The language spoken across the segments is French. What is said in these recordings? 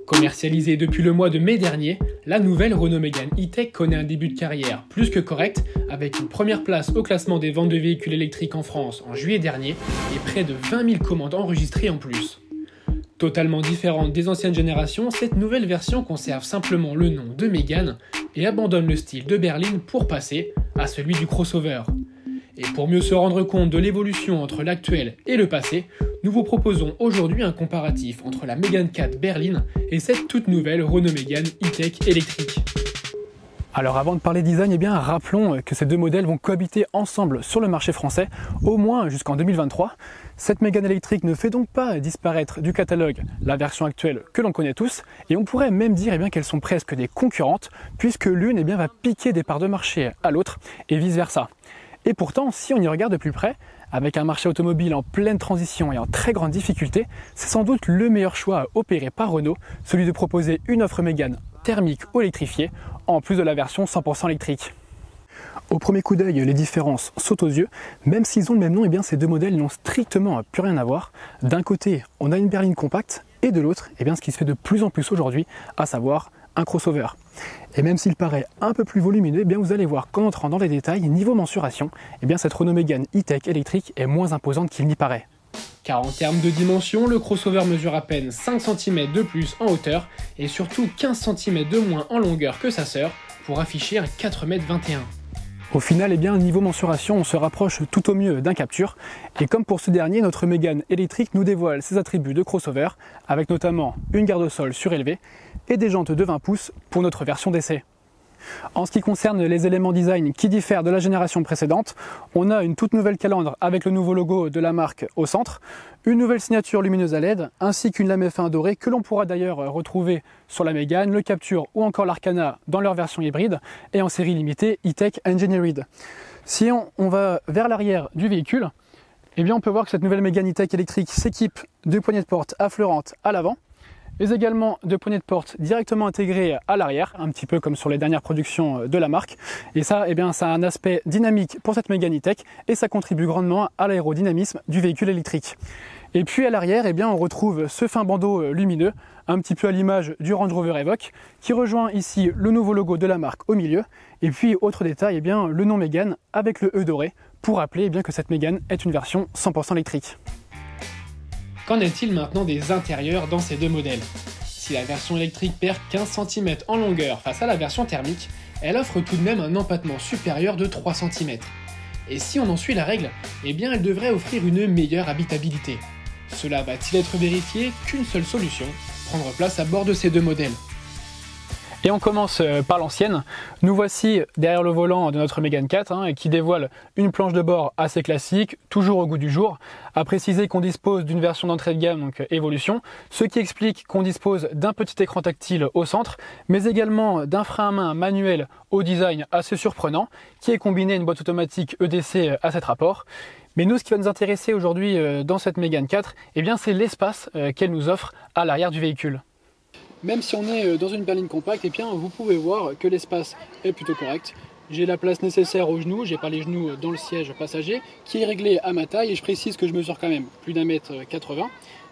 Commercialisée depuis le mois de mai dernier, la nouvelle Renault Mégane E-Tech connaît un début de carrière plus que correct, avec une première place au classement des ventes de véhicules électriques en France en juillet dernier et près de 20 000 commandes enregistrées en plus. Totalement différente des anciennes générations, cette nouvelle version conserve simplement le nom de Mégane et abandonne le style de berline pour passer à celui du crossover. Et pour mieux se rendre compte de l'évolution entre l'actuel et le passé, nous vous proposons aujourd'hui un comparatif entre la Mégane 4 berline et cette toute nouvelle Renault Mégane E-Tech électrique. Alors avant de parler design, rappelons que ces deux modèles vont cohabiter ensemble sur le marché français, au moins jusqu'en 2023. Cette Mégane électrique ne fait donc pas disparaître du catalogue la version actuelle que l'on connaît tous, et on pourrait même dire qu'elles sont presque des concurrentes, puisque l'une va piquer des parts de marché à l'autre, et vice versa. Et pourtant, si on y regarde de plus près, avec un marché automobile en pleine transition et en très grande difficulté, c'est sans doute le meilleur choix opéré par Renault, celui de proposer une offre Mégane thermique ou électrifiée, en plus de la version 100% électrique. Au premier coup d'œil, les différences sautent aux yeux, même s'ils ont le même nom, ces deux modèles n'ont strictement plus rien à voir. D'un côté, on a une berline compacte, et de l'autre, ce qui se fait de plus en plus aujourd'hui, à savoir un crossover. Et même s'il paraît un peu plus volumineux, vous allez voir qu'en entrant dans les détails, niveau mensuration, cette Renault Mégane E-Tech électrique est moins imposante qu'il n'y paraît. Car en termes de dimension, le crossover mesure à peine 5 cm de plus en hauteur et surtout 15 cm de moins en longueur que sa sœur pour afficher 4,21 m. Au final, niveau mensuration, on se rapproche tout au mieux d'un capture. Et comme pour ce dernier, notre Mégane électrique nous dévoile ses attributs de crossover, avec notamment une garde au sol surélevée et des jantes de 20 pouces pour notre version d'essai. En ce qui concerne les éléments design qui diffèrent de la génération précédente, on a une toute nouvelle calandre avec le nouveau logo de la marque au centre, une nouvelle signature lumineuse à LED, ainsi qu'une lame F1 dorée que l'on pourra d'ailleurs retrouver sur la Mégane, le Capture ou encore l'Arcana dans leur version hybride et en série limitée E-Tech Engineered. Si on va vers l'arrière du véhicule, on peut voir que cette nouvelle Mégane E-Tech électrique s'équipe de poignées de porte affleurantes à l'avant, mais également de poignées de porte directement intégrées à l'arrière, un petit peu comme sur les dernières productions de la marque. Et ça, ça a un aspect dynamique pour cette Mégane E-Tech et ça contribue grandement à l'aérodynamisme du véhicule électrique. Et puis à l'arrière, on retrouve ce fin bandeau lumineux, un petit peu à l'image du Range Rover Evoque, qui rejoint ici le nouveau logo de la marque au milieu. Et puis, autre détail, le nom Mégane avec le E doré, pour rappeler que cette Mégane est une version 100% électrique. Qu'en est-il maintenant des intérieurs dans ces deux modèles? Si la version électrique perd 15 cm en longueur face à la version thermique, elle offre tout de même un empattement supérieur de 3 cm. Et si on en suit la règle, elle devrait offrir une meilleure habitabilité. Cela va-t-il être vérifié? Qu'une seule solution, prendre place à bord de ces deux modèles. Et on commence par l'ancienne. Nous voici derrière le volant de notre Mégane 4 qui dévoile une planche de bord assez classique, toujours au goût du jour. À préciser qu'on dispose d'une version d'entrée de gamme, donc Evolution, ce qui explique qu'on dispose d'un petit écran tactile au centre, mais également d'un frein à main manuel au design assez surprenant, qui est combiné à une boîte automatique EDC à 7 rapports. Mais nous, ce qui va nous intéresser aujourd'hui dans cette Mégane 4, c'est l'espace qu'elle nous offre à l'arrière du véhicule. Même si on est dans une berline compacte, vous pouvez voir que l'espace est plutôt correct. J'ai la place nécessaire aux genoux, j'ai pas les genoux dans le siège passager, qui est réglé à ma taille, et je précise que je mesure quand même plus d'1,80 m.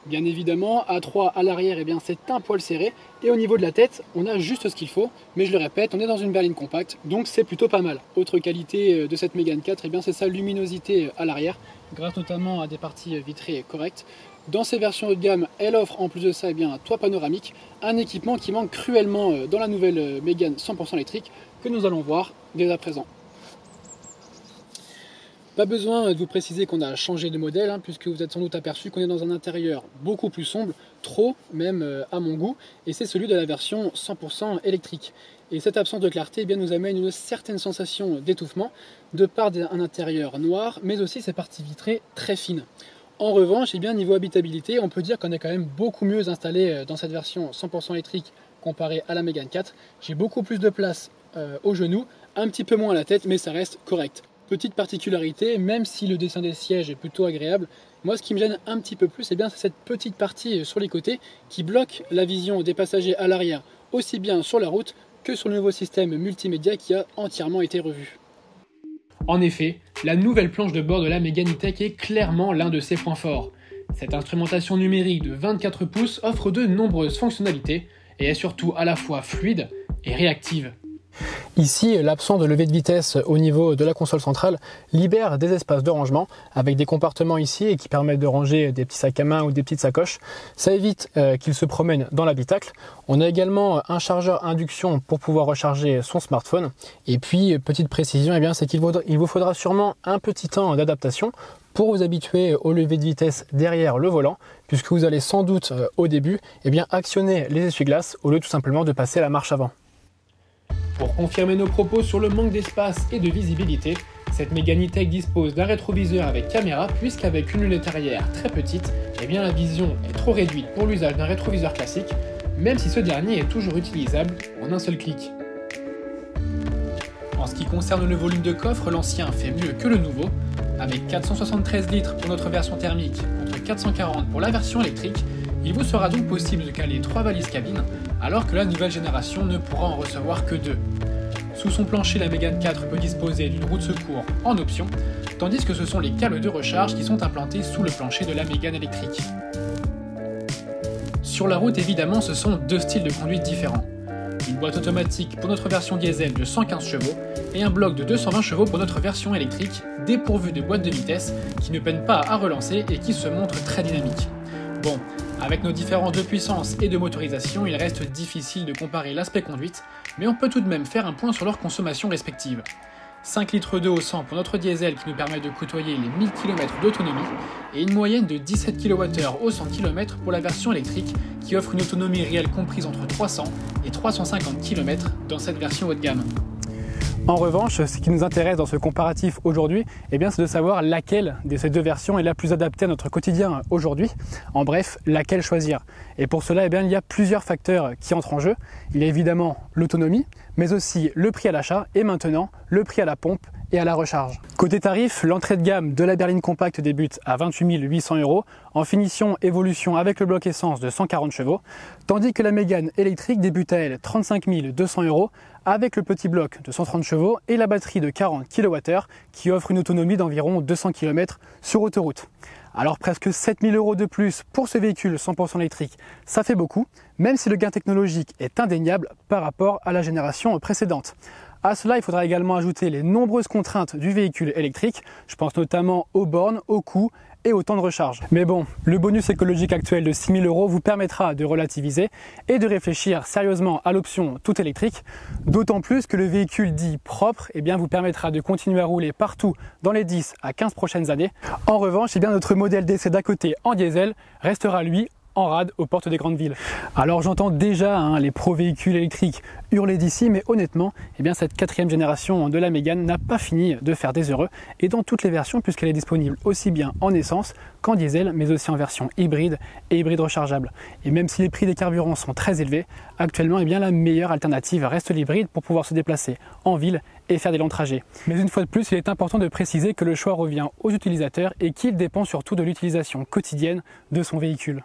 Bien évidemment, à 3 à l'arrière, c'est un poil serré, et au niveau de la tête, on a juste ce qu'il faut, mais je le répète, on est dans une berline compacte, donc c'est plutôt pas mal. Autre qualité de cette Mégane 4, c'est sa luminosité à l'arrière, grâce notamment à des parties vitrées correctes. Dans ces versions haut de gamme, elle offre en plus de ça un toit panoramique, un équipement qui manque cruellement dans la nouvelle Mégane 100% électrique que nous allons voir dès à présent. Pas besoin de vous préciser qu'on a changé de modèle, puisque vous êtes sans doute aperçu qu'on est dans un intérieur beaucoup plus sombre, trop même à mon goût, et c'est celui de la version 100% électrique. Et cette absence de clarté nous amène une certaine sensation d'étouffement, de par un intérieur noir, mais aussi ses parties vitrées très fines. En revanche, niveau habitabilité, on peut dire qu'on est quand même beaucoup mieux installé dans cette version 100% électrique comparée à la Mégane 4. J'ai beaucoup plus de place aux genoux, un petit peu moins à la tête, mais ça reste correct. Petite particularité, même si le dessin des sièges est plutôt agréable, moi ce qui me gêne un petit peu plus, c'est cette petite partie sur les côtés qui bloque la vision des passagers à l'arrière, aussi bien sur la route que sur le nouveau système multimédia qui a entièrement été revu. En effet, la nouvelle planche de bord de la Mégane E-Tech est clairement l'un de ses points forts. Cette instrumentation numérique de 24 pouces offre de nombreuses fonctionnalités et est surtout à la fois fluide et réactive. Ici, l'absence de levée de vitesse au niveau de la console centrale libère des espaces de rangement avec des compartiments ici et qui permettent de ranger des petits sacs à main ou des petites sacoches. Ça évite qu'ils se promènent dans l'habitacle. On a également un chargeur induction pour pouvoir recharger son smartphone. Et puis, petite précision, c'est qu'il vous faudra sûrement un petit temps d'adaptation pour vous habituer au lever de vitesse derrière le volant, puisque vous allez sans doute au début actionner les essuie-glaces au lieu tout simplement de passer à la marche avant. Pour confirmer nos propos sur le manque d'espace et de visibilité, cette Mégane E-Tech dispose d'un rétroviseur avec caméra puisqu'avec une lunette arrière très petite, la vision est trop réduite pour l'usage d'un rétroviseur classique, même si ce dernier est toujours utilisable en un seul clic. En ce qui concerne le volume de coffre, l'ancien fait mieux que le nouveau, avec 473 litres pour notre version thermique contre 440 pour la version électrique. Il vous sera donc possible de caler 3 valises cabine, alors que la nouvelle génération ne pourra en recevoir que 2. Sous son plancher, la Mégane 4 peut disposer d'une roue de secours en option, tandis que ce sont les câbles de recharge qui sont implantés sous le plancher de la Mégane électrique. Sur la route, évidemment, ce sont deux styles de conduite différents. Une boîte automatique pour notre version diesel de 115 chevaux et un bloc de 220 chevaux pour notre version électrique, dépourvu de boîte de vitesse, qui ne peine pas à relancer et qui se montre très dynamique. Bon, avec nos différences de puissance et de motorisation, il reste difficile de comparer l'aspect conduite, mais on peut tout de même faire un point sur leur consommation respective. 5 litres d'eau au 100 pour notre diesel qui nous permet de côtoyer les 1000 km d'autonomie et une moyenne de 17 kWh au 100 km pour la version électrique qui offre une autonomie réelle comprise entre 300 et 350 km dans cette version haut de gamme. En revanche, ce qui nous intéresse dans ce comparatif aujourd'hui, c'est de savoir laquelle de ces deux versions est la plus adaptée à notre quotidien aujourd'hui. En bref, laquelle choisir. Et pour cela, il y a plusieurs facteurs qui entrent en jeu. Il y a évidemment l'autonomie, mais aussi le prix à l'achat et maintenant le prix à la pompe et à la recharge. Côté tarif, l'entrée de gamme de la berline compacte débute à 28 800 €, en finition évolution avec le bloc essence de 140 chevaux, tandis que la Mégane électrique débute à elle 35 200 € avec le petit bloc de 130 chevaux et la batterie de 40 kWh qui offre une autonomie d'environ 200 km sur autoroute. Alors presque 7 000 € de plus pour ce véhicule 100% électrique, ça fait beaucoup, même si le gain technologique est indéniable par rapport à la génération précédente. À cela, il faudra également ajouter les nombreuses contraintes du véhicule électrique. Je pense notamment aux bornes, aux coûts et au temps de recharge. Mais bon, le bonus écologique actuel de 6 000 € vous permettra de relativiser et de réfléchir sérieusement à l'option tout électrique. D'autant plus que le véhicule dit propre vous permettra de continuer à rouler partout dans les 10 à 15 prochaines années. En revanche, notre modèle d'essai d'à côté en diesel restera lui en rade aux portes des grandes villes. Alors j'entends déjà les pro-véhicules électriques hurler d'ici, mais honnêtement, cette 4e génération de la Mégane n'a pas fini de faire des heureux, et dans toutes les versions, puisqu'elle est disponible aussi bien en essence qu'en diesel, mais aussi en version hybride et hybride rechargeable. Et même si les prix des carburants sont très élevés, actuellement, la meilleure alternative reste l'hybride pour pouvoir se déplacer en ville et faire des longs trajets. Mais une fois de plus, il est important de préciser que le choix revient aux utilisateurs et qu'il dépend surtout de l'utilisation quotidienne de son véhicule.